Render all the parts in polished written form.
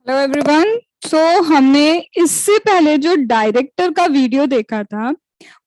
Hello everyone. सो हमने इससे पहले जो डायरेक्टर का वीडियो देखा था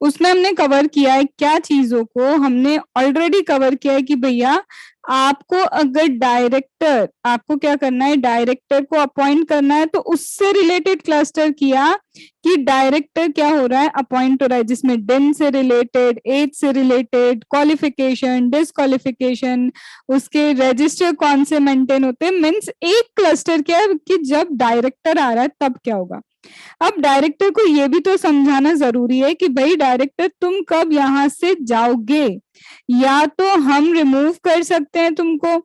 उसमें हमने कवर किया है क्या चीजों को हमने ऑलरेडी कवर किया है कि भैया आपको अगर डायरेक्टर आपको क्या करना है, डायरेक्टर को अपॉइंट करना है तो उससे रिलेटेड क्लस्टर किया कि डायरेक्टर क्या हो रहा है, अपॉइंट हो रहा है, जिसमें डिन से रिलेटेड, एज से रिलेटेड, क्वालिफिकेशन, डिसक्वालिफिकेशन, उसके रजिस्टर कौन से मेंटेन होते हैं। मीन्स एक क्लस्टर क्या है कि जब डायरेक्टर आ रहा है तब क्या होगा। अब डायरेक्टर को ये भी तो समझाना जरूरी है कि भाई डायरेक्टर तुम कब यहां से जाओगे, या तो हम रिमूव कर सकते हैं तुमको,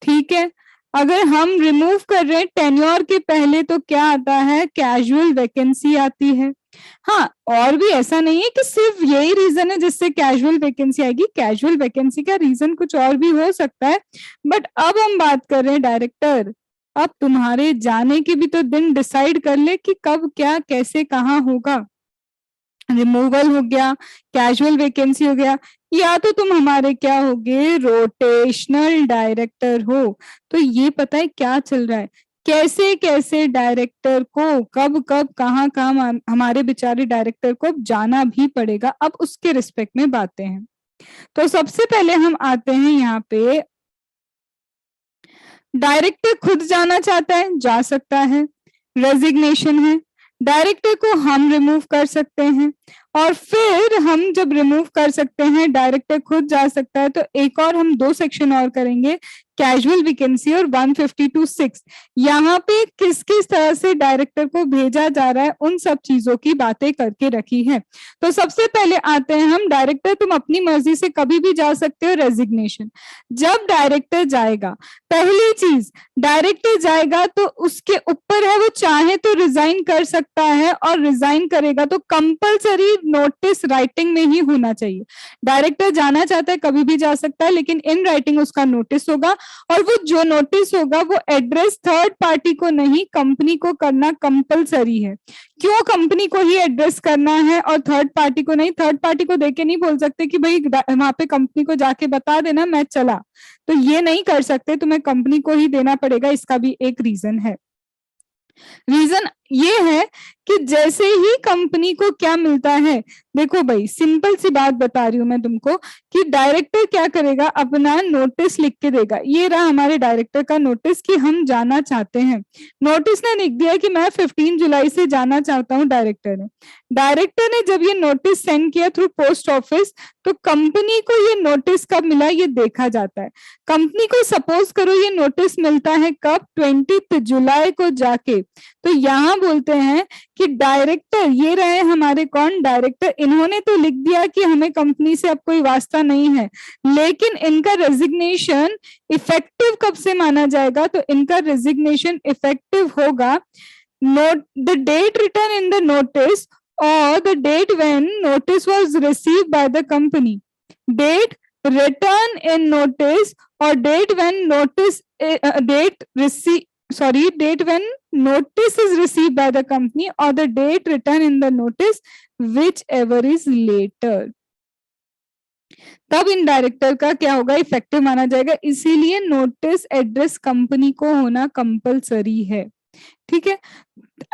ठीक है। अगर हम रिमूव कर रहे हैं टेन्योर के पहले तो क्या आता है, कैजुअल वैकेंसी आती है। हाँ, और भी ऐसा नहीं है कि सिर्फ यही रीजन है जिससे कैजुअल वैकेंसी आएगी, कैजुअल वैकेंसी का रीजन कुछ और भी हो सकता है। बट अब हम बात कर रहे हैं डायरेक्टर, अब तुम्हारे जाने के भी तो दिन डिसाइड कर ले कि कब क्या कैसे कहाँ होगा। रिमूवल हो गया, कैजुअल वैकेंसी हो गया, या तो तुम हमारे क्या होगे, रोटेशनल डायरेक्टर हो। तो ये पता है क्या चल रहा है, कैसे कैसे डायरेक्टर को कब कब कहाँ कहाँ हमारे बेचारे डायरेक्टर को अब जाना भी पड़ेगा। अब उसके रिस्पेक्ट में बातें हैं। तो सबसे पहले हम आते हैं यहाँ पे, डायरेक्टर खुद जाना चाहता है जा सकता है, रेजिग्नेशन है, डायरेक्टर को हम रिमूव कर सकते हैं। और फिर हम जब रिमूव कर सकते हैं, डायरेक्टर खुद जा सकता है, तो एक और हम दो सेक्शन और करेंगे, कैजुअल वैकेंसी और 152(6). यहाँ पे किस किस तरह से डायरेक्टर को भेजा जा रहा है उन सब चीजों की बातें करके रखी है। तो सबसे पहले आते हैं हम, डायरेक्टर तुम अपनी मर्जी से कभी भी जा सकते हो रेजिग्नेशन। जब डायरेक्टर जाएगा, पहली चीज, डायरेक्टर जाएगा तो उसके ऊपर है, वो चाहे तो रिजाइन कर सकता है, और रिजाइन करेगा तो कंपलसरी नोटिस राइटिंग में ही होना चाहिए। डायरेक्टर जाना चाहता है कभी भी जा सकता है, लेकिन इन राइटिंग उसका नोटिस होगा, और वो जो नोटिस होगा वो एड्रेस थर्ड पार्टी को नहीं कंपनी को करना कंपलसरी है। क्यों कंपनी को ही एड्रेस करना है और थर्ड पार्टी को नहीं? थर्ड पार्टी को देके नहीं बोल सकते कि भाई वहां पे कंपनी को जाके बता देना मैं चला, तो ये नहीं कर सकते, तुम्हें कंपनी को ही देना पड़ेगा। इसका भी एक रीजन है। रीजन ये है कि जैसे ही कंपनी को क्या मिलता है, देखो भाई सिंपल सी बात बता रही हूं मैं तुमको, कि डायरेक्टर क्या करेगा, अपना नोटिस लिख के देगा। ये रहा हमारे डायरेक्टर का नोटिस कि हम जाना चाहते हैं। नोटिस ने लिख दिया कि मैं 15 जुलाई से जाना चाहता हूं। डायरेक्टर ने जब ये नोटिस सेंड किया थ्रू पोस्ट ऑफिस, तो कंपनी को ये नोटिस कब मिला ये देखा जाता है। कंपनी को सपोज करो ये नोटिस मिलता है कब, 20 जुलाई को जाके, तो यहाँ बोलते हैं कि डायरेक्टर, ये रहे हमारे कौन, डायरेक्टर, इन्होंने तो लिख दिया कि हमें कंपनी से अब कोई वास्ता नहीं है, लेकिन इनका रेजिग्नेशन इफेक्टिव कब से माना जाएगा, तो इनका रेजिग्नेशन इफेक्टिव होगा not the date return in the notice or the date when notice was received by the company. Date return in notice or date when notice date when notice is received by the company or the date return in the notice, whichever is later. तब इन director का क्या होगा, effective माना जाएगा। इसीलिए notice address company को होना compulsory है, ठीक है।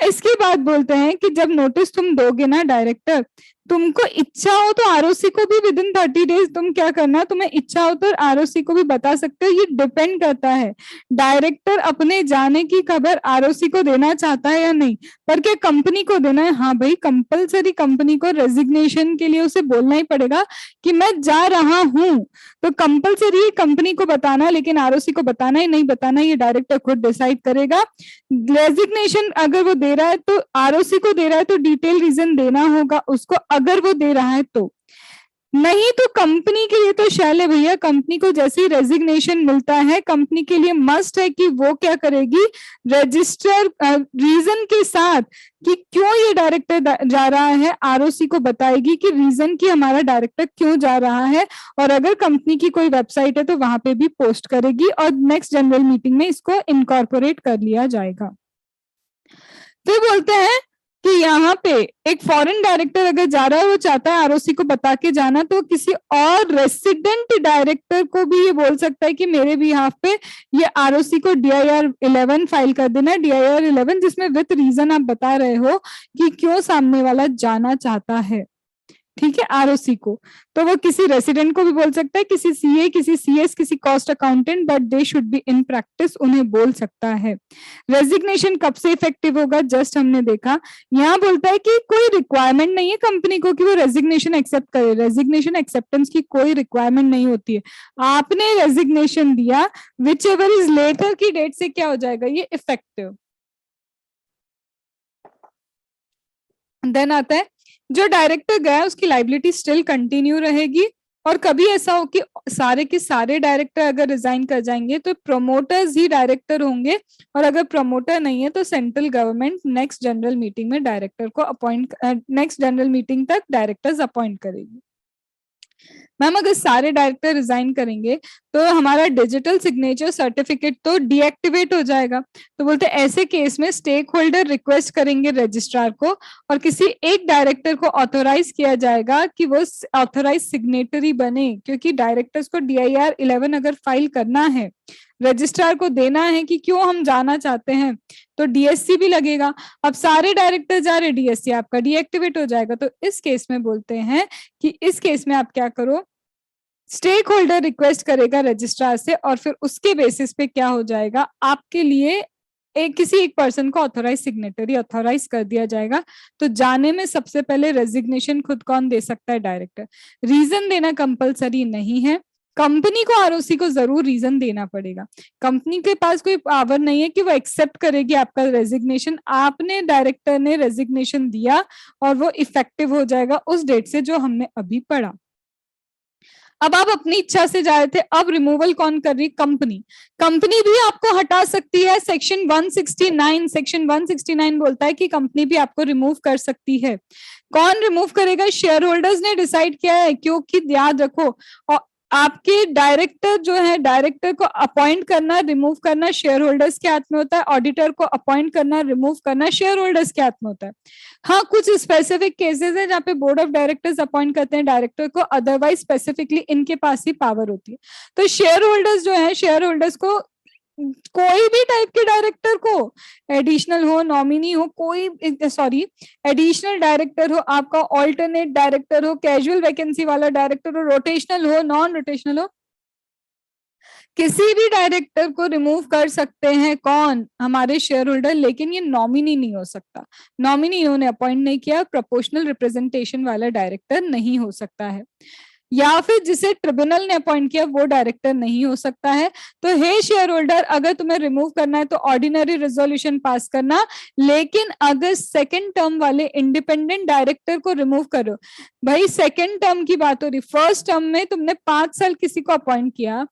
इसके बाद बोलते हैं कि जब नोटिस तुम दोगे ना डायरेक्टर, तुमको इच्छा हो तो आरओसी को भी विद इन 30 डेज तुम क्या करना, तुम्हें इच्छा हो तो आरओसी को भी बता सकते हो। ये डिपेंड करता है डायरेक्टर अपने जाने की खबर आरओसी को देना चाहता है या नहीं, पर क्या कंपनी को देना है। हाँ भाई, कंपलसरी कंपनी को रेजिग्नेशन के लिए उसे बोलना ही पड़ेगा कि मैं जा रहा हूं, तो कंपलसरी कंपनी को बताना, लेकिन आरओसी को बताना ही नहीं बताना ये डायरेक्टर खुद डिसाइड करेगा। रेजिग्नेशन अगर वो दे रहा है तो आरओसी को दे रहा है तो डिटेल रीजन देना होगा उसको, अगर वो दे रहा है तो। नहीं तो कंपनी के लिए तो शैले भैया, कंपनी को जैसे ही रेजिग्नेशन मिलता है, कंपनी के लिए मस्ट है कि वो क्या करेगी, रजिस्टर रीजन के साथ कि क्यों ये डायरेक्टर जा रहा है, आरओसी को बताएगी कि रीजन की हमारा डायरेक्टर क्यों जा रहा है, और अगर कंपनी की कोई वेबसाइट है तो वहां पे भी पोस्ट करेगी, और नेक्स्ट जनरल मीटिंग में इसको इनकॉर्पोरेट कर लिया जाएगा। फिर बोलते हैं कि यहाँ पे एक फॉरेन डायरेक्टर अगर जा रहा है, वो चाहता है आरओसी को बता के जाना, तो किसी और रेसिडेंट डायरेक्टर को भी ये बोल सकता है कि मेरे भी यहाँ पे ये आरओसी को DIR 11 फाइल कर देना, DIR 11 जिसमें विथ रीजन आप बता रहे हो कि क्यों सामने वाला जाना चाहता है, ठीक है, आरओसी को। तो वो किसी रेसिडेंट को भी बोल सकता है, किसी सीए, किसी सीएस, किसी cost accountant, but they should be in practice, उन्हें बोल सकता है। रेजिग्नेशन कब से इफेक्टिव होगा, जस्ट हमने देखा, यहाँ बोलता है कि कोई रिक्वायरमेंट नहीं है कंपनी को कि वो रेजिग्नेशन एक्सेप्ट करे, रेजिग्नेशन एक्सेप्टेंस की कोई रिक्वायरमेंट नहीं होती है। आपने रेजिग्नेशन दिया, विच एवर इज लेटर की डेट से क्या हो जाएगा ये इफेक्टिव। देन आता है जो डायरेक्टर गया उसकी लाइबिलिटी स्टिल कंटिन्यू रहेगी, और कभी ऐसा हो कि सारे के सारे डायरेक्टर अगर रिजाइन कर जाएंगे तो प्रमोटर्स ही डायरेक्टर होंगे, और अगर प्रमोटर नहीं है तो central government next general meeting में डायरेक्टर को अपॉइंट, नेक्स्ट जनरल मीटिंग तक डायरेक्टर्स अपॉइंट करेगी। मैम अगर सारे डायरेक्टर रिजाइन करेंगे तो हमारा डिजिटल सिग्नेचर सर्टिफिकेट तो डीएक्टिवेट हो जाएगा। तो बोलते ऐसे केस में स्टेक होल्डर रिक्वेस्ट करेंगे रजिस्ट्रार को, और किसी एक डायरेक्टर को ऑथोराइज किया जाएगा कि वो ऑथोराइज सिग्नेटरी बने, क्योंकि डायरेक्टर्स को DIR 11 अगर फाइल करना है, रजिस्ट्रार को देना है कि क्यों हम जाना चाहते हैं, तो DSC भी लगेगा। अब सारे डायरेक्टर जा रहे, DSC आपका डीएक्टिवेट हो जाएगा। तो इस केस में बोलते हैं कि इस केस में आप क्या करो, स्टेक होल्डर रिक्वेस्ट करेगा रजिस्ट्रार से, और फिर उसके बेसिस पे क्या हो जाएगा, आपके लिए किसी एक पर्सन को ऑथोराइज सिग्नेटरी ऑथोराइज कर दिया जाएगा। तो जाने में सबसे पहले रेजिग्नेशन खुद कौन दे सकता है, डायरेक्टर। रीजन देना कंपलसरी नहीं है, कंपनी को आरओसी को जरूर रीजन देना पड़ेगा। कंपनी के पास कोई पावर नहीं है कि वो एक्सेप्ट करेगी आपका रेजिग्नेशन, आपने डायरेक्टर ने रेजिग्नेशन दिया और वो इफेक्टिव हो जाएगा उस डेट से जो हमने अभी पढ़ा। अब आप अपनी इच्छा से जा रहे थे, अब रिमूवल कौन कर रही, कंपनी। कंपनी भी आपको हटा सकती है, सेक्शन 169 बोलता है कि कंपनी भी आपको रिमूव कर सकती है। कौन रिमूव करेगा, शेयर होल्डर्स ने डिसाइड किया है, क्योंकि याद रखो आपके डायरेक्टर जो है, डायरेक्टर को अपॉइंट करना रिमूव करना शेयर होल्डर्स के हाथ में होता है, ऑडिटर को अपॉइंट करना रिमूव करना शेयर होल्डर्स के हाथ में होता है। हाँ, कुछ स्पेसिफिक केसेस है जहाँ पे बोर्ड ऑफ डायरेक्टर्स अपॉइंट करते हैं डायरेक्टर को, अदरवाइज स्पेसिफिकली इनके पास ही पावर होती है। तो शेयर होल्डर्स जो है, शेयर होल्डर्स को कोई भी टाइप के डायरेक्टर को, एडिशनल हो, नॉमिनी हो, कोई सॉरी एडिशनल डायरेक्टर हो, आपका ऑल्टरनेट डायरेक्टर हो, कैजुअल वैकेंसी वाला डायरेक्टर हो, रोटेशनल हो, नॉन रोटेशनल हो, किसी भी डायरेक्टर को रिमूव कर सकते हैं कौन, हमारे शेयर होल्डर। लेकिन ये नॉमिनी नहीं हो सकता, नॉमिनी इन्होंने अपॉइंट नहीं किया, प्रोपोर्शनल रिप्रेजेंटेशन वाला डायरेक्टर नहीं हो सकता है, या फिर जिसे ट्रिब्यूनल ने अपॉइंट किया वो डायरेक्टर नहीं हो सकता है। तो हे शेयर होल्डर, अगर तुम्हें रिमूव करना है तो ऑर्डिनरी रेजोल्यूशन पास करना, लेकिन अगर सेकंड टर्म वाले इंडिपेंडेंट डायरेक्टर को रिमूव करो, भाई सेकंड टर्म की बात हो रही, फर्स्ट टर्म में तुमने 5 साल किसी को अपॉइंट किया,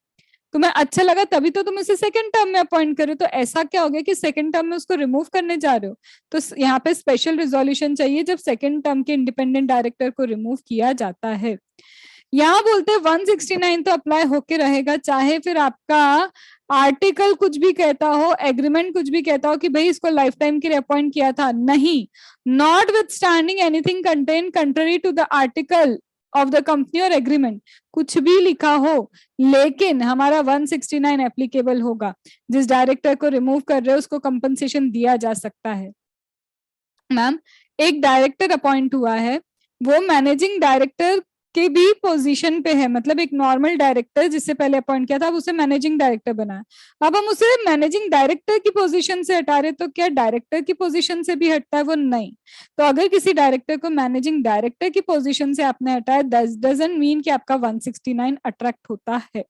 तुम्हें अच्छा लगा तभी तो तुम उसे सेकंड टर्म में अपॉइंट करो, तो ऐसा क्या हो गया कि सेकंड टर्म में उसको रिमूव करने जा रहे हो। तो यहाँ पे स्पेशल रिजोल्यूशन चाहिए जब सेकंड टर्म के इंडिपेंडेंट डायरेक्टर को रिमूव किया जाता है। यहाँ बोलते हैं 169 तो अप्लाई होके रहेगा, चाहे फिर आपका आर्टिकल कुछ भी कहता हो, एग्रीमेंट कुछ भी कहता हो कि भाई इसको लाइफ टाइम के लिए अपॉइंट किया था, नहीं, notwithstanding anything contain contrary to the article of the company और एग्रीमेंट, कुछ भी लिखा हो, लेकिन हमारा 169 एप्लीकेबल होगा। जिस डायरेक्टर को रिमूव कर रहे हो उसको कंपनसेशन दिया जा सकता है। मैम एक डायरेक्टर अपॉइंट हुआ है, वो मैनेजिंग डायरेक्टर के भी पोजीशन पे है, मतलब एक नॉर्मल डायरेक्टर जिससे पहले अपॉइंट किया था, अब उसे मैनेजिंग डायरेक्टर बनाया, अब हम उसे मैनेजिंग डायरेक्टर की पोजीशन से हटा रहे, तो क्या डायरेक्टर की पोजीशन से भी हटता है वो, नहीं। तो अगर किसी डायरेक्टर को मैनेजिंग डायरेक्टर की पोजीशन से आपने हटाया, डजंट मीन कि आपका 169 अट्रैक्ट होता है।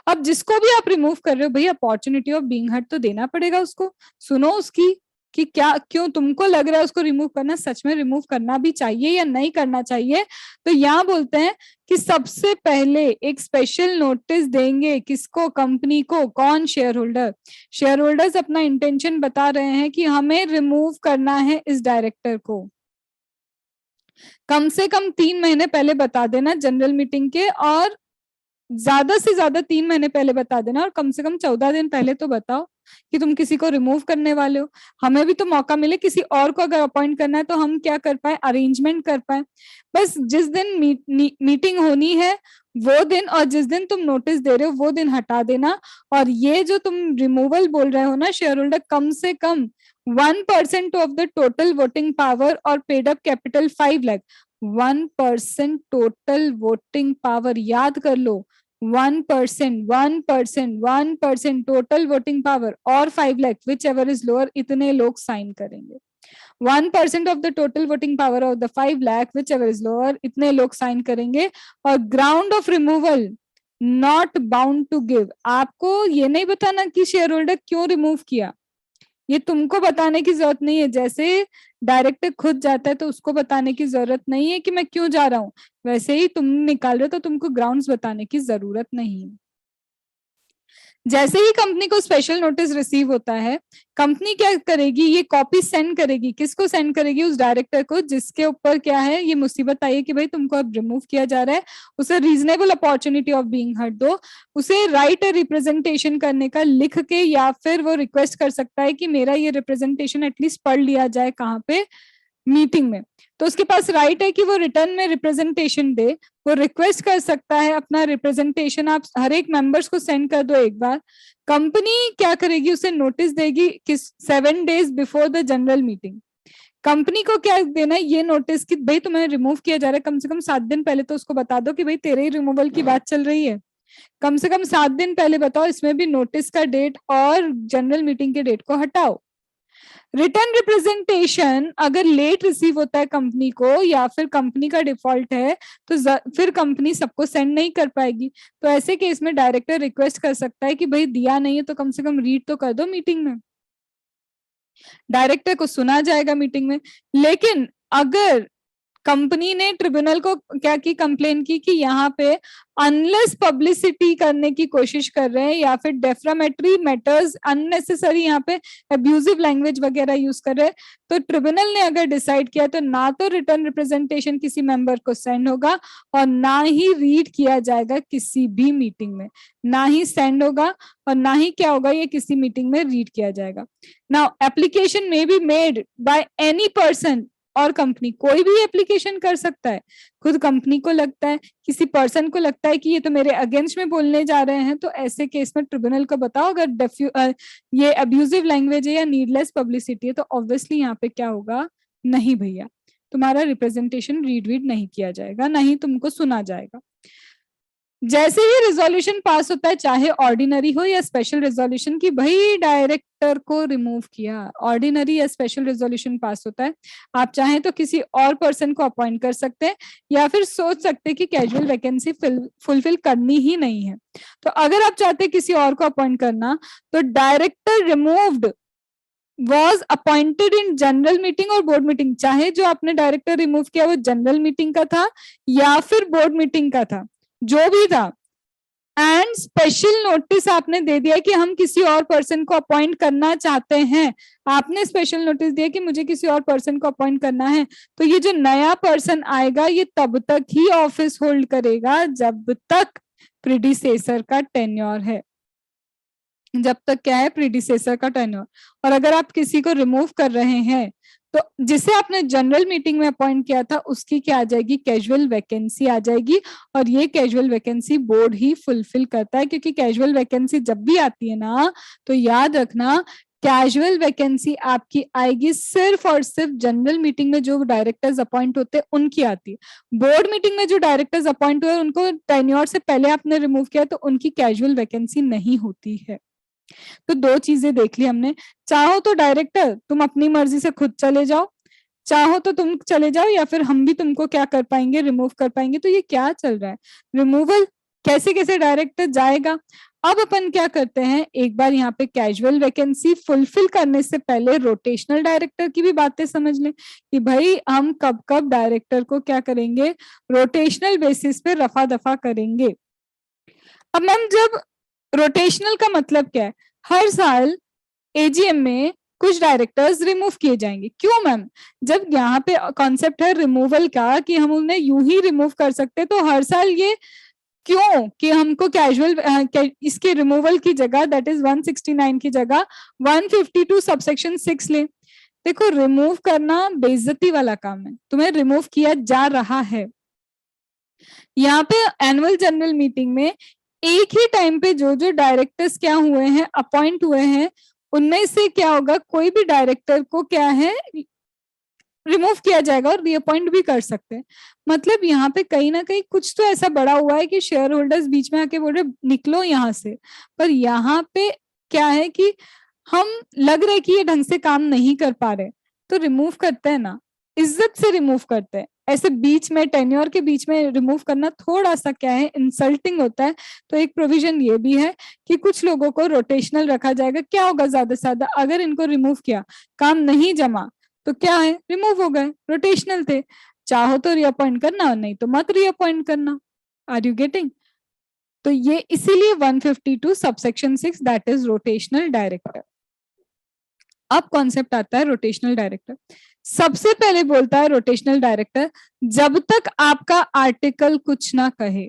अब जिसको भी आप रिमूव कर रहे हो, भाई अपॉर्चुनिटी ऑफ बीइंग हर्ड तो देना पड़ेगा उसको, सुनो उसकी कि क्या, क्यों तुमको लग रहा है उसको रिमूव करना, सच में रिमूव करना भी चाहिए या नहीं करना चाहिए। तो यहाँ बोलते हैं कि सबसे पहले एक स्पेशल नोटिस देंगे, किसको, कंपनी को, कौन, शेयर होल्डर। शेयर होल्डर्स अपना इंटेंशन बता रहे हैं कि हमें रिमूव करना है इस डायरेक्टर को, कम से कम 3 महीने पहले बता देना जनरल मीटिंग के, और ज्यादा से ज्यादा 3 महीने पहले बता देना, और कम से कम 14 दिन पहले तो बताओ कि तुम किसी को रिमूव करने वाले हो। हमें भी तो मौका मिले, किसी और को अगर अपॉइंट करना है तो हम क्या कर पाए, अरेंजमेंट कर पाए। बस जिस दिन मीटिंग होनी है वो दिन, और जिस दिन तुम नोटिस दे रहे हो वो दिन हटा देना। और ये जो तुम रिमूवल बोल रहे हो ना शेयर होल्डर, कम से कम 1% of the total voting power और paid up capital 5 lakh. 1% total voting power, याद कर लो, 1%, 1%, 1% टोटल वोटिंग पावर और 5 lakh, whichever is lower, इतने लोग साइन करेंगे। 1% of the total voting power of the 5 lakh, whichever is lower, इतने लोग साइन करेंगे। और ground of removal not bound to give. आपको ये नहीं बताना कि शेयर होल्डर क्यों रिमूव किया, ये तुमको बताने की जरूरत नहीं है। जैसे डायरेक्टर खुद जाता है तो उसको बताने की जरूरत नहीं है कि मैं क्यों जा रहा हूं, वैसे ही तुम निकाल रहे हो तो तुमको ग्राउंड्स बताने की जरूरत नहीं है। जैसे ही कंपनी को स्पेशल नोटिस रिसीव होता है, कंपनी क्या करेगी, ये कॉपी सेंड करेगी। किसको सेंड करेगी, उस डायरेक्टर को जिसके ऊपर क्या है, ये मुसीबत आई है कि भाई तुमको अब रिमूव किया जा रहा है। उसे reasonable opportunity of being heard दो, उसे राइट रिप्रेजेंटेशन करने का लिख के, या फिर वो रिक्वेस्ट कर सकता है कि मेरा ये रिप्रेजेंटेशन एटलीस्ट पढ़ लिया जाए कहाँ पे, मीटिंग में। तो उसके पास राइट है कि वो रिटर्न में रिप्रेजेंटेशन दे। वो रिक्वेस्ट कर सकता है अपना रिप्रेजेंटेशन आप हर एक मेंबर्स को सेंड कर दो एक बार। कंपनी क्या करेगी, उसे नोटिस देगी कि 7 days before the general meeting. Company को क्या देना है, ये नोटिस कि भाई तुम्हें रिमूव किया जा रहा है, कम से कम 7 दिन पहले तो उसको बता दो कि भाई तेरे ही रिमूवल की बात चल रही है। कम से कम 7 दिन पहले बताओ, इसमें भी नोटिस का डेट और जनरल मीटिंग के डेट को हटाओ। रिटर्न रिप्रेजेंटेशन अगर लेट रिसीव होता है कंपनी को, या फिर कंपनी का डिफॉल्ट है, तो फिर कंपनी सबको सेंड नहीं कर पाएगी। तो ऐसे केस में डायरेक्टर रिक्वेस्ट कर सकता है कि भाई दिया नहीं है तो कम से कम रीड तो कर दो मीटिंग में। डायरेक्टर को सुना जाएगा मीटिंग में। लेकिन अगर कंपनी ने ट्रिब्यूनल को क्या की, कंप्लेन की कि यहाँ पे अनलेस पब्लिसिटी करने की कोशिश कर रहे हैं, या फिर डेफ्रामेटरी मैटर्स अननेसेसरी यहाँ पे अब्यूजिव लैंग्वेज वगैरह यूज कर रहे हैं, तो ट्रिब्यूनल ने अगर डिसाइड किया तो ना तो रिटर्न रिप्रेजेंटेशन किसी मेंबर को सेंड होगा, और ना ही रीड किया जाएगा किसी भी मीटिंग में। ना ही सेंड होगा और ना ही क्या होगा, ये किसी मीटिंग में रीड किया जाएगा। Now application may be made by any person और कंपनी, कोई भी एप्लीकेशन कर सकता है। खुद कंपनी को लगता है, किसी पर्सन को लगता है कि ये तो मेरे अगेंस्ट में बोलने जा रहे हैं, तो ऐसे केस में ट्रिब्यूनल को बताओ अगर ये अब्यूजिव लैंग्वेज है या नीडलेस पब्लिसिटी है, तो ऑब्वियसली यहाँ पे क्या होगा, नहीं भैया तुम्हारा रिप्रेजेंटेशन रीड नहीं किया जाएगा, ना ही तुमको सुना जाएगा। जैसे ही रिजोल्यूशन पास होता है, चाहे ऑर्डिनरी हो या स्पेशल रिजोल्यूशन, की भाई डायरेक्टर को रिमूव किया, ऑर्डिनरी या स्पेशल रिजोल्यूशन पास होता है, आप चाहें तो किसी और पर्सन को अपॉइंट कर सकते हैं, या फिर सोच सकते हैं कि कैजुअल वैकेंसी फुलफिल करनी ही नहीं है। तो अगर आप चाहते हैं किसी और को अपॉइंट करना, तो director removed was appointed in general meeting और बोर्ड मीटिंग, चाहे जो आपने डायरेक्टर रिमूव किया वो जनरल मीटिंग का था या फिर बोर्ड मीटिंग का था, जो भी था। एंड स्पेशल नोटिस आपने दे दिया कि हम किसी और पर्सन को अपॉइंट करना चाहते हैं, आपने स्पेशल नोटिस दिया कि मुझे किसी और पर्सन को अपॉइंट करना है, तो ये जो नया पर्सन आएगा ये तब तक ही ऑफिस होल्ड करेगा जब तक प्रीडिसेसर का टेन्योर है, जब तक क्या है, प्रीडिसेसर का टेन्योर। और अगर आप किसी को रिमूव कर रहे हैं तो जिसे आपने जनरल मीटिंग में अपॉइंट किया था उसकी क्या आ जाएगी, कैजुअल वैकेंसी आ जाएगी। और ये कैजुअल वैकेंसी बोर्ड ही फुलफिल करता है, क्योंकि कैजुअल वैकेंसी जब भी आती है ना, तो याद रखना कैजुअल वैकेंसी आपकी आएगी सिर्फ और सिर्फ जनरल मीटिंग में जो डायरेक्टर्स अपॉइंट होते हैं उनकी आती है। बोर्ड मीटिंग में जो डायरेक्टर्स अपॉइंट हुए उनको टेन्योर से पहले आपने रिमूव किया तो उनकी कैजुअल वैकेंसी नहीं होती है। तो दो चीजें देख ली हमने, चाहो तो डायरेक्टर तुम अपनी मर्जी से खुद चले जाओ, चाहो तो तुम चले जाओ, या फिर हम भी तुमको क्या कर पाएंगे, रिमूव कर पाएंगे। तो ये क्या चल रहा है, रिमूवल कैसे कैसे डायरेक्टर जाएगा। अब अपन क्या करते हैं, एक बार यहाँ पे कैजुअल वैकेंसी फुलफिल करने से पहले रोटेशनल डायरेक्टर की भी बातें समझ लें कि भाई हम कब कब डायरेक्टर को क्या करेंगे, रोटेशनल बेसिस पे रफा दफा करेंगे। अब मैम जब रोटेशनल का मतलब क्या है, हर साल एजीएम में कुछ डायरेक्टर्स रिमूव किए जाएंगे। क्यों मैम, जब यहाँ पे कॉन्सेप्ट है रिमूवल का कि हम उन्हें यूं ही रिमूव कर सकते, तो हर साल ये क्यों कि हमको कैजुअल इसके रिमूवल की जगह दैट इज 169 की जगह 152 सबसेक्शन 6 ले। देखो रिमूव करना बेइज्जती वाला काम है, तुम्हें रिमूव किया जा रहा है। यहाँ पे एनुअल जनरल मीटिंग में एक ही टाइम पे जो जो डायरेक्टर्स क्या हुए हैं, अपॉइंट हुए हैं, उनमें से क्या होगा, कोई भी डायरेक्टर को क्या है रिमूव किया जाएगा और रीअपॉइंट भी कर सकते हैं। मतलब यहाँ पे कहीं ना कहीं कुछ तो ऐसा बड़ा हुआ है कि शेयर होल्डर्स बीच में आके बोल रहे निकलो यहाँ से। पर यहाँ पे क्या है कि हम लग रहा है कि ये ढंग से काम नहीं कर पा रहे, तो रिमूव करते हैं ना, इज्जत से रिमूव करते हैं। ऐसे बीच में टेन्योर के बीच में रिमूव करना थोड़ा सा क्या है इंसल्टिंग होता है। तो एक प्रोविजन ये भी है कि कुछ लोगों को रोटेशनल रखा जाएगा। क्या होगा, ज्यादा से ज्यादा अगर इनको रिमूव किया, काम नहीं जमा, तो क्या है, रिमूव हो गए, रोटेशनल थे। चाहो तो रीअपॉइंट करना, नहीं तो मत रीअपॉइंट करना। Are you getting? तो ये इसीलिए 152 subsection 6 that is rotational director. अब कॉन्सेप्ट आता है रोटेशनल डायरेक्टर। सबसे पहले बोलता है रोटेशनल डायरेक्टर, जब तक आपका आर्टिकल कुछ ना कहे।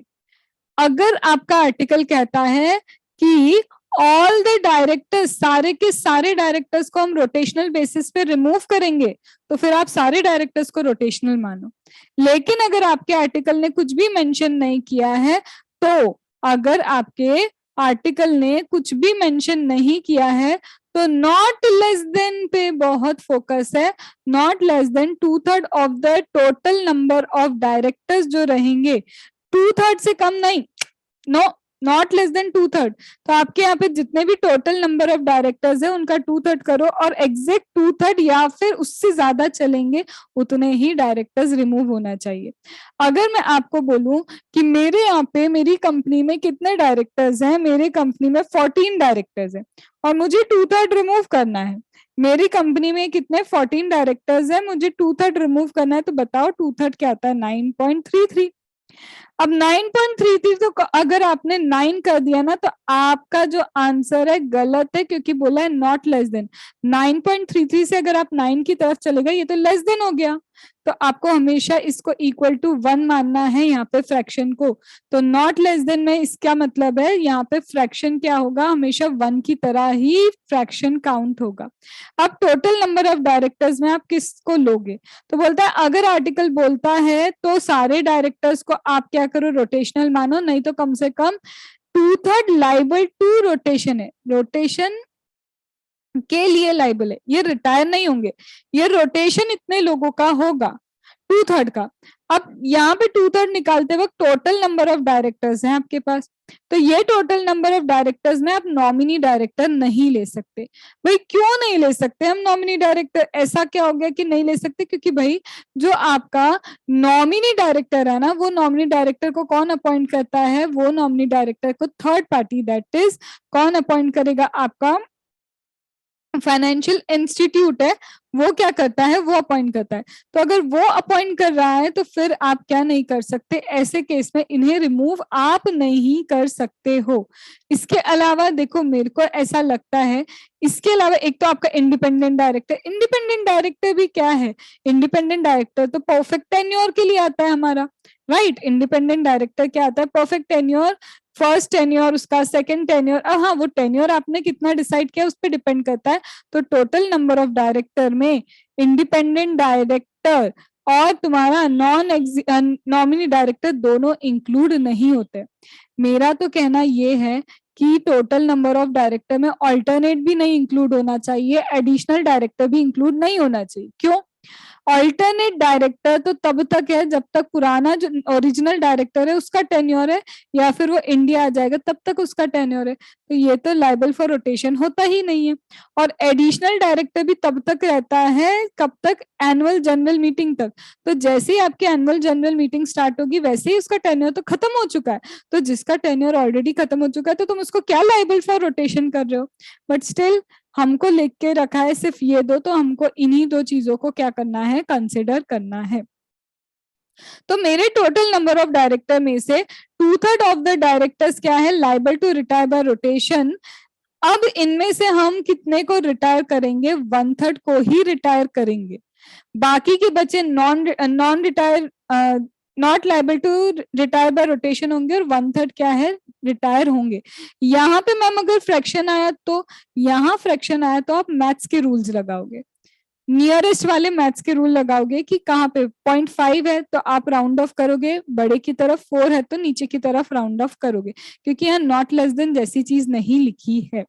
अगर आपका आर्टिकल कहता है कि ऑल द डायरेक्टर्स, सारे के सारे डायरेक्टर्स को हम रोटेशनल बेसिस पे रिमूव करेंगे, तो फिर आप सारे डायरेक्टर्स को रोटेशनल मानो। लेकिन अगर आपके आर्टिकल ने कुछ भी मेंशन नहीं किया है, तो अगर आपके आर्टिकल ने कुछ भी मेंशन नहीं किया है, तो नॉट लेस देन पे बहुत फोकस है। Not less than 2/3 of the total number of directors जो रहेंगे, 2/3 से कम नहीं, नो, नॉट लेस देन 2/3। तो आपके यहाँ पे जितने भी टोटल नंबर ऑफ डायरेक्टर्स है उनका 2/3 करो, और एग्जैक्ट 2/3 या फिर उससे ज्यादा चलेंगे, उतने ही डायरेक्टर्स रिमूव होना चाहिए। अगर मैं आपको बोलूं कि मेरे यहाँ पे मेरी कंपनी में कितने डायरेक्टर्स हैं, मेरे कंपनी में 14 डायरेक्टर्स हैं और मुझे 2/3 रिमूव करना है। मेरी कंपनी में कितने 14 डायरेक्टर्स हैं, मुझे 2/3 रिमूव करना है, तो बताओ 2/3 क्या आता है, 9.33। अब 9.33 तो अगर आपने 9 कर दिया ना, तो आपका जो आंसर है गलत है, क्योंकि बोला है नॉट लेस देन। 9.33 से अगर आप 9 की तरफ चले गए, ये तो लेस देन हो गया। तो आपको हमेशा इसको इक्वल टू 1 मानना है यहाँ पे फ्रैक्शन को। तो नॉट लेस देन में इसका मतलब है यहाँ पे फ्रैक्शन क्या होगा, हमेशा 1 की तरह ही फ्रैक्शन काउंट होगा। अब टोटल नंबर ऑफ डायरेक्टर्स में आप किसको लोगे? तो बोलता है अगर आर्टिकल बोलता है तो सारे डायरेक्टर्स को आप क्या करो, रोटेशनल मानो, नहीं तो कम से कम 2/3 लाइबल टू रोटेशन है, रोटेशन के लिए लाइबल है, ये रिटायर नहीं होंगे, ये रोटेशन इतने लोगों का होगा, 2/3 का। अब यहाँ पे 2/3 निकालते वक्त टोटल नंबर ऑफ डायरेक्टर्स हैं आपके पास, तो ये टोटल नंबर ऑफ डायरेक्टर्स में आप नॉमिनी डायरेक्टर नहीं ले सकते। भाई क्यों नहीं ले सकते हम नॉमिनी डायरेक्टर? ऐसा क्या हो गया कि नहीं ले सकते? क्योंकि भाई जो आपका नॉमिनी डायरेक्टर है ना, वो नॉमिनी डायरेक्टर को कौन अपॉइंट करता है? वो नॉमिनी डायरेक्टर को थर्ड पार्टी, दैट इज कौन अपॉइंट करेगा? आपका फाइनेंशियल इंस्टीट्यूट है, वो क्या करता है, वो अपॉइंट करता है। तो अगर वो अपॉइंट कर रहा है, तो फिर आप क्या नहीं कर सकते, ऐसे केस में इन्हें रिमूव आप नहीं कर सकते हो। इसके अलावा देखो, मेरे को ऐसा लगता है, इसके अलावा एक तो आपका इंडिपेंडेंट डायरेक्टर। इंडिपेंडेंट डायरेक्टर भी क्या है, इंडिपेंडेंट डायरेक्टर तो परफेक्ट टेन्योर के लिए आता है हमारा, राइट। इंडिपेंडेंट डायरेक्टर क्या आता है, परफेक्ट टेन्योर, फर्स्ट टेन्योर उसका, सेकंड टेन्योर। अब हाँ, वो टेन्योर आपने कितना डिसाइड किया उस पर डिपेंड करता है। तो टोटल नंबर ऑफ डायरेक्टर में इंडिपेंडेंट डायरेक्टर और तुम्हारा नॉमिनी डायरेक्टर दोनों इंक्लूड नहीं होते। मेरा तो कहना ये है कि टोटल नंबर ऑफ डायरेक्टर में ऑल्टरनेट भी नहीं इंक्लूड होना चाहिए, एडिशनल डायरेक्टर भी इंक्लूड नहीं होना चाहिए। क्यों? ऑल्टरनेट डायरेक्टर तो तब तक है जब तक पुराना जो ओरिजिनल डायरेक्टर है उसका टेन्योर है, या फिर वो इंडिया आ जाएगा तब तक उसका टेन्योर है। तो ये तो लाइबल फॉर रोटेशन होता ही नहीं है। और एडिशनल डायरेक्टर भी तब तक रहता है, कब तक? एनुअल जनरल मीटिंग तक। तो जैसे ही आपकी एनुअल जनरल मीटिंग स्टार्ट होगी, वैसे ही उसका टेन्योर तो खत्म हो चुका है। तो जिसका टेन्योर ऑलरेडी खत्म हो चुका है, तो तुम उसको क्या लाइबल फॉर रोटेशन कर रहे हो? बट स्टिल हमको लिख के रखा है सिर्फ ये दो, तो हमको इन्हीं दो चीजों को क्या करना है, कंसिडर करना है। तो मेरे टोटल नंबर ऑफ डायरेक्टर में से 2/3 ऑफ द डायरेक्टर्स क्या है, liable to retire by rotation. अब इनमें से हम कितने को रिटायर करेंगे? 1/3 को ही रिटायर करेंगे। बाकी के बचे non retire not liable to retire by rotation होंगे और 1/3 क्या है, रिटायर होंगे। यहाँ पे मैम अगर फ्रैक्शन आया तो, यहाँ फ्रैक्शन आया तो आप मैथ्स के रूल्स लगाओगे, नियरेस्ट वाले मैथ्स के रूल लगाओगे कि कहाँ पे 0.5 है तो आप राउंड ऑफ करोगे बड़े की तरफ, 4 है तो नीचे की तरफ राउंड ऑफ करोगे, क्योंकि यहाँ नॉट लेस देन जैसी चीज नहीं लिखी है।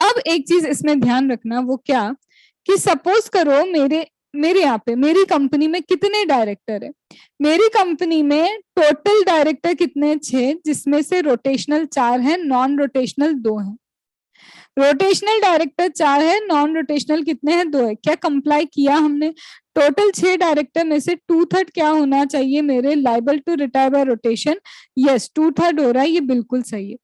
अब एक चीज इसमें ध्यान रखना, वो क्या कि सपोज करो मेरे यहाँ पे मेरी कंपनी में कितने डायरेक्टर है, मेरी कंपनी में टोटल डायरेक्टर कितने 6, जिसमें से रोटेशनल 4 है, नॉन रोटेशनल 2 है। रोटेशनल डायरेक्टर 4 है, नॉन रोटेशनल कितने हैं, 2 है। क्या कंप्लाई किया हमने, टोटल 6 डायरेक्टर में से 2/3 क्या होना चाहिए मेरे liable to retire by rotation, yes 2/3 हो रहा है, ये बिल्कुल सही है।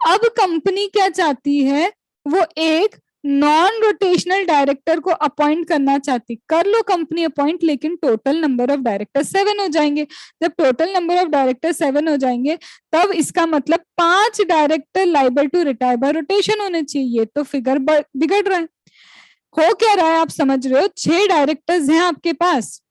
अब कंपनी क्या चाहती है, वो एक नॉन रोटेशनल डायरेक्टर को अपॉइंट करना चाहती, कर लो कंपनी अपॉइंट, लेकिन टोटल नंबर ऑफ डायरेक्टर 7 हो जाएंगे। जब टोटल नंबर ऑफ डायरेक्टर 7 हो जाएंगे तब इसका मतलब 5 director liable to retire by rotation होने चाहिए, तो फिगर बिगड़ रहा है। हो क्या रहा है आप समझ रहे हो, 6 डायरेक्टर्स हैं आपके पास,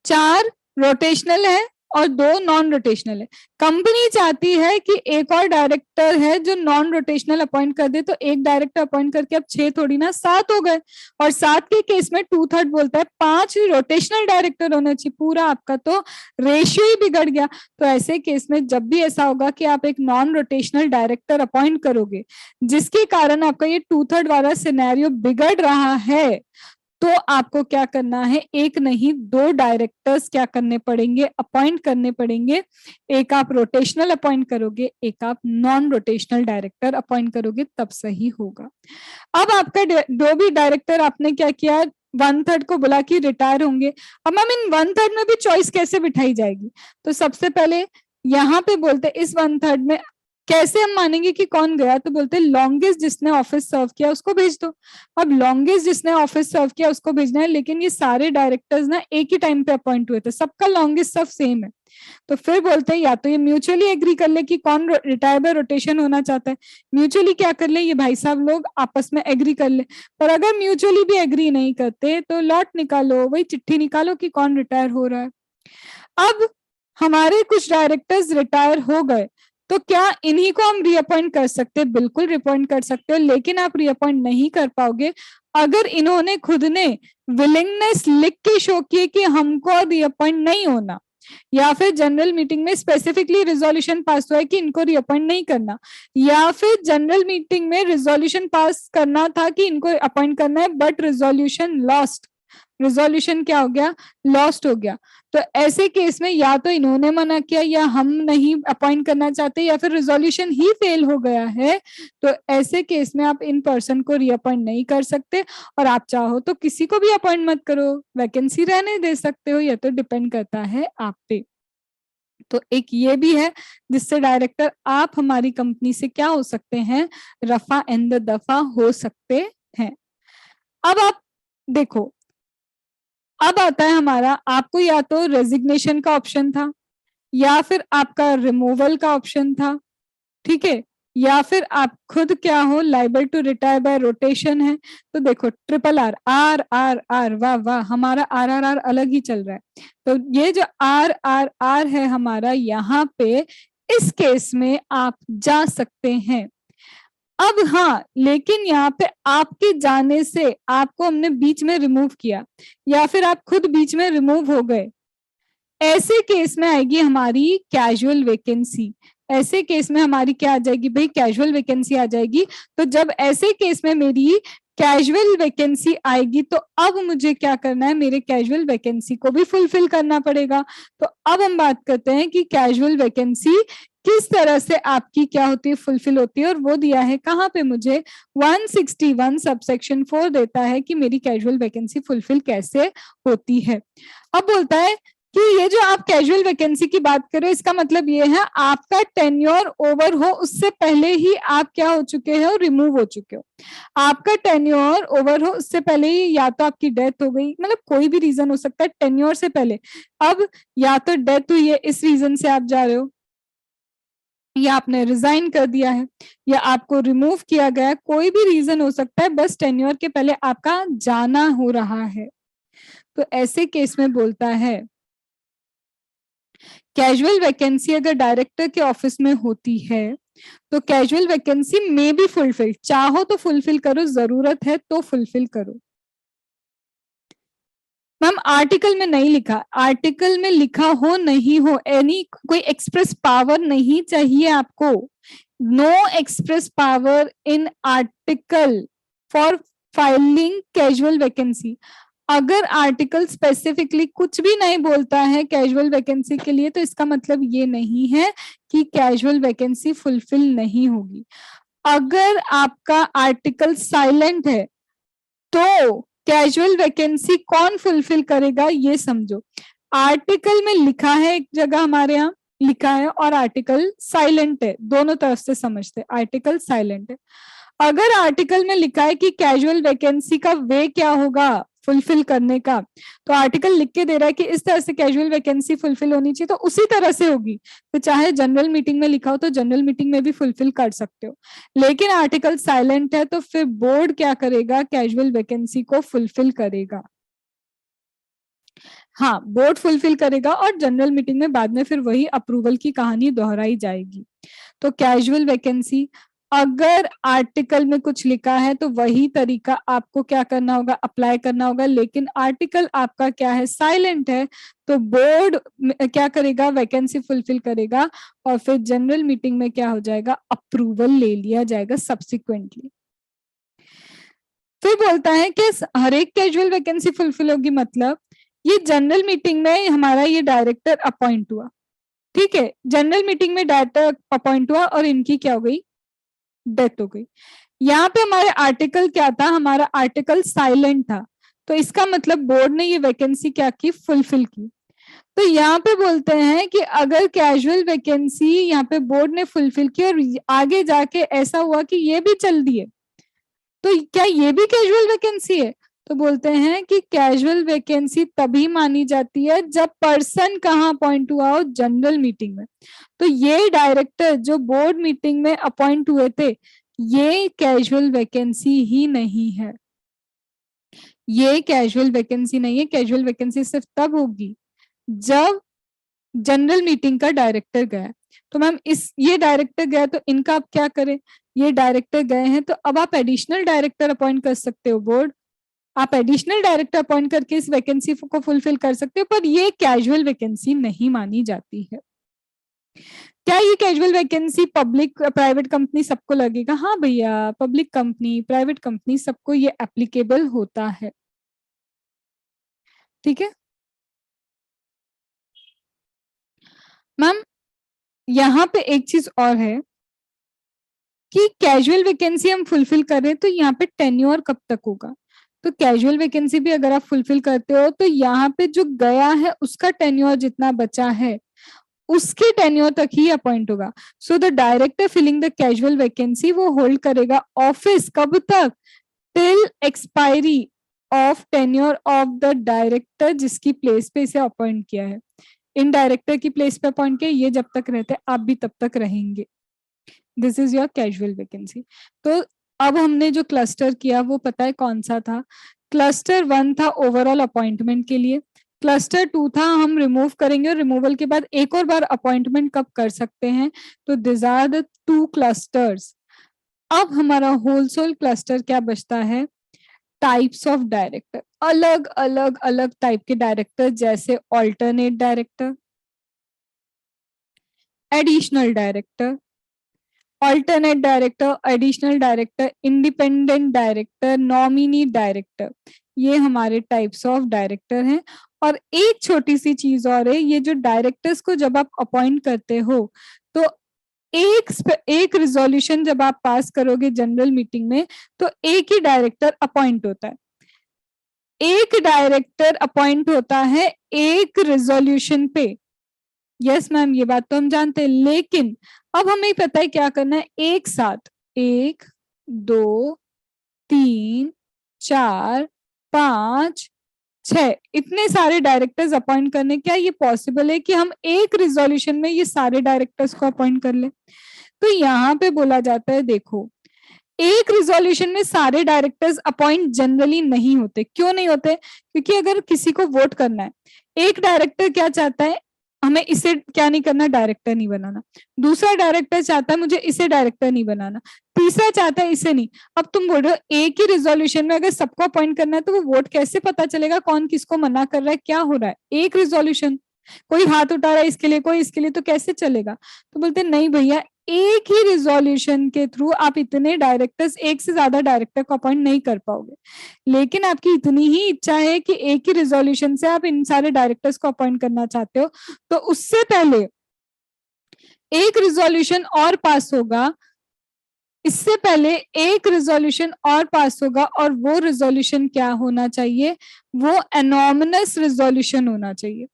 4 रोटेशनल है और 2 नॉन रोटेशनल है। कंपनी चाहती है कि एक और डायरेक्टर है जो नॉन रोटेशनल अपॉइंट कर दे, तो एक डायरेक्टर अपॉइंट करके अब 6 थोड़ी ना 7 हो गए, और 7 के केस में 2/3 बोलता है, 5 रोटेशनल डायरेक्टर होने चाहिए, पूरा आपका तो रेशियो ही बिगड़ गया। तो ऐसे केस में जब भी ऐसा होगा कि आप एक नॉन रोटेशनल डायरेक्टर अपॉइंट करोगे जिसके कारण आपका ये 2/3 वाला सिनेरियो बिगड़ रहा है, तो आपको क्या करना है, एक नहीं 2 डायरेक्टर्स क्या करने पड़ेंगे, अपॉइंट करने पड़ेंगे। एक आप रोटेशनल अपॉइंट करोगे, एक आप नॉन रोटेशनल डायरेक्टर अपॉइंट करोगे, तब सही होगा। अब आपका 2 भी डायरेक्टर आपने क्या किया, 1/3 को बोला कि रिटायर होंगे। अब मैम इन 1/3 में भी चॉइस कैसे बिठाई जाएगी, तो सबसे पहले यहाँ पे बोलते इस 1/3 में कैसे हम मानेंगे कि कौन गया, तो बोलते लॉन्गेस्ट जिसने ऑफिस सर्व किया उसको भेज दो। अब लॉन्गेस्ट जिसने ऑफिस सर्व किया उसको भेजना है, लेकिन ये सारे डायरेक्टर्स ना एक ही टाइम पे अपॉइंट हुए थे, सबका लॉन्गेस्ट सर्व सेम है, तो फिर बोलते हैं या तो ये म्यूचुअली एग्री कर ले कि कौन रिटायर बाय रोटेशन होना चाहता है, म्यूचुअली क्या कर ले, ये भाई साहब लोग आपस में एग्री कर ले। पर अगर म्यूचुअली भी एग्री नहीं करते तो लॉट निकालो, वही चिट्ठी निकालो कि कौन रिटायर हो रहा है। अब हमारे कुछ डायरेक्टर्स रिटायर हो गए, तो क्या इन्हीं को हम रीअपॉइंट कर सकते हैं, बिल्कुल रीअपॉइंट कर सकते हो, लेकिन आप रीअपॉइंट नहीं कर पाओगे अगर इन्होंने खुद ने विलिंगनेस लिख के शो किए कि हमको रीअपॉइंट नहीं होना, या फिर जनरल मीटिंग में स्पेसिफिकली रिजोल्यूशन पास हुआ है कि इनको रीअपॉइंट नहीं करना, या फिर जनरल मीटिंग में रिजोल्यूशन पास करना था कि इनको अपॉइंट करना है बट रिजोल्यूशन लॉस्ट, रिजोल्यूशन क्या हो गया, लॉस्ट हो गया। तो ऐसे केस में या तो इन्होंने मना किया या हम नहीं अपॉइंट करना चाहते या फिर रिजोल्यूशन ही फेल हो गया है, तो ऐसे केस में आप इन पर्सन को रीअपॉइंट नहीं कर सकते, और आप चाहो तो किसी को भी अपॉइंट मत करो, वैकेंसी रहने दे सकते हो, यह तो डिपेंड करता है आप पे। तो एक ये भी है जिससे डायरेक्टर आप हमारी कंपनी से क्या हो सकते हैं, रफा एंड दफा हो सकते हैं। अब आप देखो, अब आता है हमारा, आपको या तो रेजिग्नेशन का ऑप्शन था या फिर आपका रिमूवल का ऑप्शन था, ठीक है, या फिर आप खुद क्या हो, liable to retire by rotation है। तो देखो triple R, R R R, वाह वाह, हमारा आर आर आर अलग ही चल रहा है। तो ये जो आर आर आर है हमारा, यहाँ पे इस केस में आप जा सकते हैं। अब हाँ, लेकिन यहाँ पे आपके जाने से आपको हमने बीच में रिमूव किया या फिर आप खुद बीच में रिमूव हो गए, ऐसे केस में आएगी हमारी कैजुअल वैकेंसी। ऐसे केस में हमारी क्या आ जाएगी भाई, कैजुअल वैकेंसी आ जाएगी। तो जब ऐसे केस में मेरी कैजुअल वैकेंसी आएगी तो अब मुझे क्या करना है, मेरे कैजुअल वैकेंसी को भी फुलफिल करना पड़ेगा। तो अब हम बात करते हैं कि कैजुअल वैकेंसी किस तरह से आपकी क्या होती है, फुलफिल होती है, और वो दिया है कहाँ पे, मुझे 161 सबसेक्शन 4 देता है कि मेरी कैजुअल वैकेंसी फुलफिल कैसे होती है। अब बोलता है कि ये जो आप कैजुअल वैकेंसी की बात कर रहे हो, इसका मतलब ये है आपका टेन्योर ओवर हो उससे पहले ही आप क्या हो चुके हो, रिमूव हो चुके हो। आपका टेन्योर ओवर हो उससे पहले ही या तो आपकी डेथ हो गई, मतलब कोई भी रीजन हो सकता है टेन्योर से पहले। अब या तो डेथ हुई है, इस रीजन से आप जा रहे हो, या आपने रिजाइन कर दिया है, या आपको रिमूव किया गया, कोई भी रीजन हो सकता है, बस टेन्योर के पहले आपका जाना हो रहा है। तो ऐसे केस में बोलता है कैजुअल वैकेंसी अगर डायरेक्टर के ऑफिस में होती है तो कैजुअल वैकेंसी में बी फुलफिल, चाहो तो फुलफिल करो, जरूरत है तो फुलफिल करो। मैम आर्टिकल में नहीं लिखा, आर्टिकल में लिखा हो नहीं हो, एनी कोई एक्सप्रेस पावर नहीं चाहिए आपको। No express power in article for filing casual vacancy. अगर आर्टिकल स्पेसिफिकली कुछ भी नहीं बोलता है कैजुअल वैकेंसी के लिए, तो इसका मतलब ये नहीं है कि कैजुअल वैकेंसी फुलफिल नहीं होगी। अगर आपका आर्टिकल साइलेंट है तो कैजुअल वैकेंसी कौन फुलफिल करेगा ये समझो। आर्टिकल में लिखा है एक जगह हमारे यहाँ लिखा है और आर्टिकल साइलेंट है, दोनों तरफ से समझते, आर्टिकल साइलेंट है। अगर आर्टिकल में लिखा है कि कैजुअल वैकेंसी का वे क्या होगा फुलफिल करने का, तो आर्टिकल लिख के दे रहा है कि इस तरह से कैजुअल वैकेंसी फुलफिल होनी चाहिए, तो उसी तरह से होगी। तो चाहे जनरल मीटिंग में लिखा हो तो जनरल मीटिंग में भी फुलफिल कर सकते हो। लेकिन आर्टिकल साइलेंट है तो फिर बोर्ड क्या करेगा, कैजुअल वैकेंसी को फुलफिल करेगा। हाँ, बोर्ड फुलफिल करेगा और जनरल मीटिंग में बाद में फिर वही अप्रूवल की कहानी दोहराई जाएगी। तो कैजुअल वैकेंसी अगर आर्टिकल में कुछ लिखा है तो वही तरीका आपको क्या करना होगा, अप्लाई करना होगा। लेकिन आर्टिकल आपका क्या है, साइलेंट है, तो बोर्ड क्या करेगा, वैकेंसी फुलफिल करेगा और फिर जनरल मीटिंग में क्या हो जाएगा, अप्रूवल ले लिया जाएगा सब्सिक्वेंटली। फिर बोलता है कि हर एक कैजुअल वैकेंसी फुलफिल होगी, मतलब ये जनरल मीटिंग में हमारा ये डायरेक्टर अपॉइंट हुआ, ठीक है, जनरल मीटिंग में डायरेक्टर अपॉइंट हुआ और इनकी क्या हो गई, डेथ हो गई। यहाँ पे हमारे आर्टिकल क्या था, हमारा आर्टिकल साइलेंट था, तो इसका मतलब बोर्ड ने ये वैकेंसी क्या की, फुलफिल की। तो यहाँ पे बोलते हैं कि अगर कैजुअल वैकेंसी यहाँ पे बोर्ड ने फुलफिल की और आगे जाके ऐसा हुआ कि ये भी चल दिए, तो क्या ये भी कैजुअल वैकेंसी है? तो बोलते हैं कि कैजुअल वैकेंसी तभी मानी जाती है जब पर्सन कहाँ अपॉइंट हुआ हो, जनरल मीटिंग में। तो ये डायरेक्टर जो बोर्ड मीटिंग में अपॉइंट हुए थे, ये कैजुअल वैकेंसी ही नहीं है, ये कैजुअल वैकेंसी नहीं है। कैजुअल वैकेंसी सिर्फ तब होगी जब जनरल मीटिंग का डायरेक्टर गया। तो मैम इस ये डायरेक्टर गया तो इनका आप क्या करें, ये डायरेक्टर गए हैं तो अब आप एडिशनल डायरेक्टर अपॉइंट कर सकते हो, बोर्ड आप एडिशनल डायरेक्टर अपॉइंट करके इस वैकेंसी को फुलफिल कर सकते हो, पर ये कैजुअल वैकेंसी नहीं मानी जाती है। क्या ये casual vacancy public private company सबको लगेगा? हाँ भैया, पब्लिक कंपनी प्राइवेट कंपनी सबको ये एप्लीकेबल होता है, ठीक है मैम। यहाँ पे एक चीज और है कि कैजुअल वैकेंसी हम फुलफिल कर रहे हैं तो यहाँ पे टेन्योर कब तक होगा। तो कैजुअल वैकेंसी भी अगर आप फुलफिल करते हो तो यहाँ पे जो गया है उसका टेन्योर जितना बचा है उसके टेन्योर तक ही अपॉइंट होगा। So the director filling the casual vacancy वो होल्ड करेगा ऑफिस कब तक, till expiry of tenure of the director जिसकी प्लेस पे इसे अपॉइंट किया है। इन डायरेक्टर की प्लेस पे अपॉइंट किया, ये जब तक रहते आप भी तब तक रहेंगे। This is your casual vacancy. तो अब हमने जो क्लस्टर किया वो पता है कौन सा था, क्लस्टर 1 था ओवरऑल अपॉइंटमेंट के लिए, क्लस्टर 2 था हम रिमूव करेंगे और रिमूवल के बाद एक और बार अपॉइंटमेंट कब कर सकते हैं। तो दिस आर द 2 क्लस्टर्स। अब हमारा होलसेल क्लस्टर क्या बचता है, टाइप्स ऑफ डायरेक्टर, अलग अलग अलग टाइप के डायरेक्टर, जैसे alternate director, additional director, alternate director, additional director, independent director, nominee director, ये हमारे टाइप्स ऑफ डायरेक्टर हैं। और एक छोटी सी चीज और है, ये जो डायरेक्टर्स को जब आप अपॉइंट करते हो तो एक रिजोल्यूशन जब आप पास करोगे जनरल मीटिंग में तो एक ही डायरेक्टर अपॉइंट होता है, एक डायरेक्टर अपॉइंट होता है एक रिजोल्यूशन पे। यस मैम, ये बात तो हम जानते हैं, लेकिन अब हमें पता है क्या करना है, एक साथ 1 2 3 4 5 6 इतने सारे डायरेक्टर्स अपॉइंट करने, क्या ये पॉसिबल है कि हम एक रिजोल्यूशन में ये सारे डायरेक्टर्स को अपॉइंट कर ले? तो यहाँ पे बोला जाता है देखो, एक रिजोल्यूशन में सारे डायरेक्टर्स अपॉइंट जनरली नहीं होते। क्यों नहीं होते? क्योंकि अगर किसी को वोट करना है, एक डायरेक्टर क्या चाहता है, हमें इसे क्या नहीं करना, डायरेक्टर नहीं बनाना। दूसरा डायरेक्टर चाहता है मुझे इसे डायरेक्टर नहीं बनाना। तीसरा चाहता है इसे नहीं। अब तुम बोल रहे हो एक ही रिजोल्यूशन में अगर सबको अपॉइंट करना है तो वो वोट कैसे पता चलेगा कौन किसको मना कर रहा है, क्या हो रहा है? एक रिजोल्यूशन, कोई हाथ उठा रहा है इसके लिए, कोई इसके लिए, तो कैसे चलेगा? तो बोलते नहीं भैया, एक ही रिजोल्यूशन के थ्रू आप इतने डायरेक्टर्स, एक से ज्यादा डायरेक्टर को अपॉइंट नहीं कर पाओगे। लेकिन आपकी इतनी ही इच्छा है कि एक ही रिजोल्यूशन से आप इन सारे डायरेक्टर्स को अपॉइंट करना चाहते हो, तो उससे पहले एक रिजोल्यूशन और पास होगा, इससे पहले एक रिजोल्यूशन और पास होगा, और वो रिजोल्यूशन क्या होना चाहिए? वो एनॉमनस रिजोल्यूशन होना चाहिए।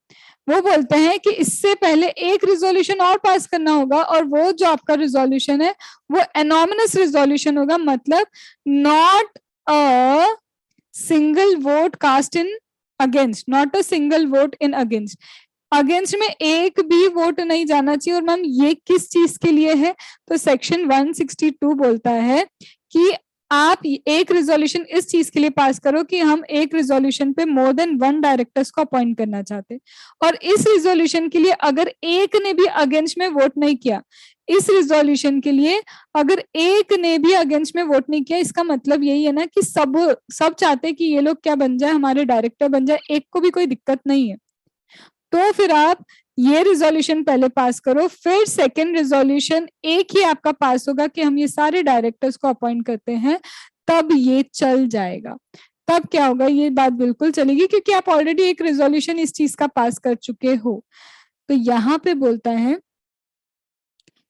वो बोलते हैं कि इससे पहले एक रिजोल्यूशन और पास करना होगा, और वो जो आपका रिजोल्यूशन है वो एनॉमनस रिजोल्यूशन होगा, मतलब not a single vote cast in against, not a single vote in against. Against में एक भी वोट नहीं जाना चाहिए। और मैम ये किस चीज के लिए है? तो सेक्शन 162 बोलता है कि आप एक रिजोल्यूशन इस चीज के लिए पास करो कि हम एक रिजोल्यूशन पे मोर देन वन डायरेक्टर्स को अपॉइंट करना चाहते हैं, और इस रिजोल्यूशन के लिए अगर एक ने भी अगेंस्ट में वोट नहीं किया, इस रिजोल्यूशन के लिए अगर एक ने भी अगेंस्ट में वोट नहीं किया, इसका मतलब यही है ना कि सब सब चाहते हैं कि ये लोग क्या बन जाए, हमारे डायरेक्टर बन जाए, एक को भी कोई दिक्कत नहीं है। तो फिर आप ये रिजोल्यूशन पहले पास करो, फिर सेकंड रिजोल्यूशन एक ही आपका पास होगा कि हम ये सारे डायरेक्टर्स को अपॉइंट करते हैं, तब ये चल जाएगा। तब क्या होगा, ये बात बिल्कुल चलेगी, क्योंकि आप ऑलरेडी एक रिजोल्यूशन इस चीज का पास कर चुके हो। तो यहाँ पे बोलता है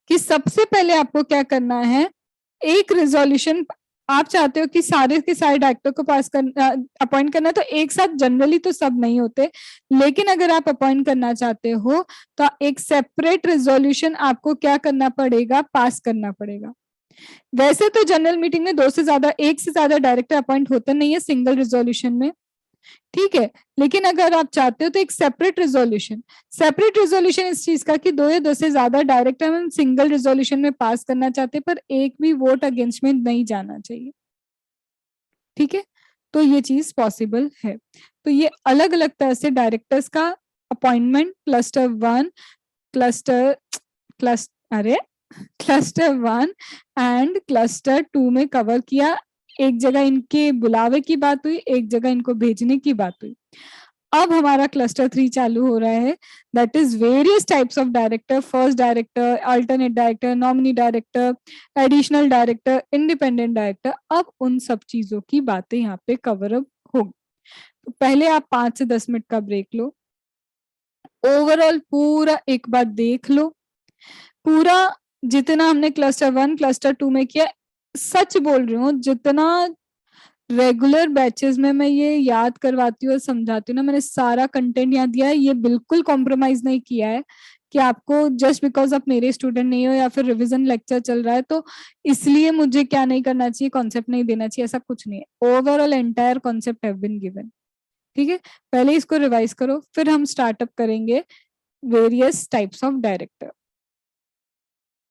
कि सबसे पहले आपको क्या करना है, एक रिजोल्यूशन आप चाहते हो कि सारे के सारे डायरेक्टर को पास करना, अपॉइंट करना, तो एक साथ जनरली तो सब नहीं होते, लेकिन अगर आप अपॉइंट करना चाहते हो तो एक सेपरेट रिजोल्यूशन आपको क्या करना पड़ेगा, पास करना पड़ेगा। वैसे तो जनरल मीटिंग में दो से ज्यादा, एक से ज्यादा डायरेक्टर अपॉइंट होते नहीं है सिंगल रिजोल्यूशन में, ठीक है। लेकिन अगर आप चाहते हो तो एक सेपरेट रिजोल्यूशन इस चीज का कि दो या दो से ज्यादा डायरेक्टर हम सिंगल रिजोल्यूशन में पास करना चाहते हैं, पर एक भी वोट अगेंस्ट में नहीं जाना चाहिए, ठीक है। तो ये चीज पॉसिबल है। तो ये अलग अलग तरह से डायरेक्टर्स का अपॉइंटमेंट क्लस्टर 1, क्लस्टर अरे क्लस्टर 1 एंड क्लस्टर 2 में कवर किया। एक जगह इनके बुलावे की बात हुई, एक जगह इनको भेजने की बात हुई। अब हमारा क्लस्टर 3 चालू हो रहा है, that is various types of director, first director, alternate director, nominee director, additional director, independent director. अब उन सब चीजों की बातें यहाँ पे कवर अप होगी। तो पहले आप 5 से 10 मिनट का ब्रेक लो, ओवरऑल पूरा एक बार देख लो, पूरा जितना हमने क्लस्टर 1 क्लस्टर 2 में किया, सच बोल रही हूँ, जितना रेगुलर बैचेस में मैं ये याद करवाती हूँ और समझाती हूँ ना, मैंने सारा कंटेंट याद दिया है, ये बिल्कुल कॉम्प्रोमाइज नहीं किया है कि आपको जस्ट बिकॉज आप मेरे स्टूडेंट नहीं हो या फिर रिवीजन लेक्चर चल रहा है तो इसलिए मुझे क्या नहीं करना चाहिए, कॉन्सेप्ट नहीं देना चाहिए, ऐसा कुछ नहीं है। Overall entire concept have been given, ठीक है। पहले इसको रिवाइज करो, फिर हम स्टार्टअप करेंगे वेरियस टाइप्स ऑफ डायरेक्टर।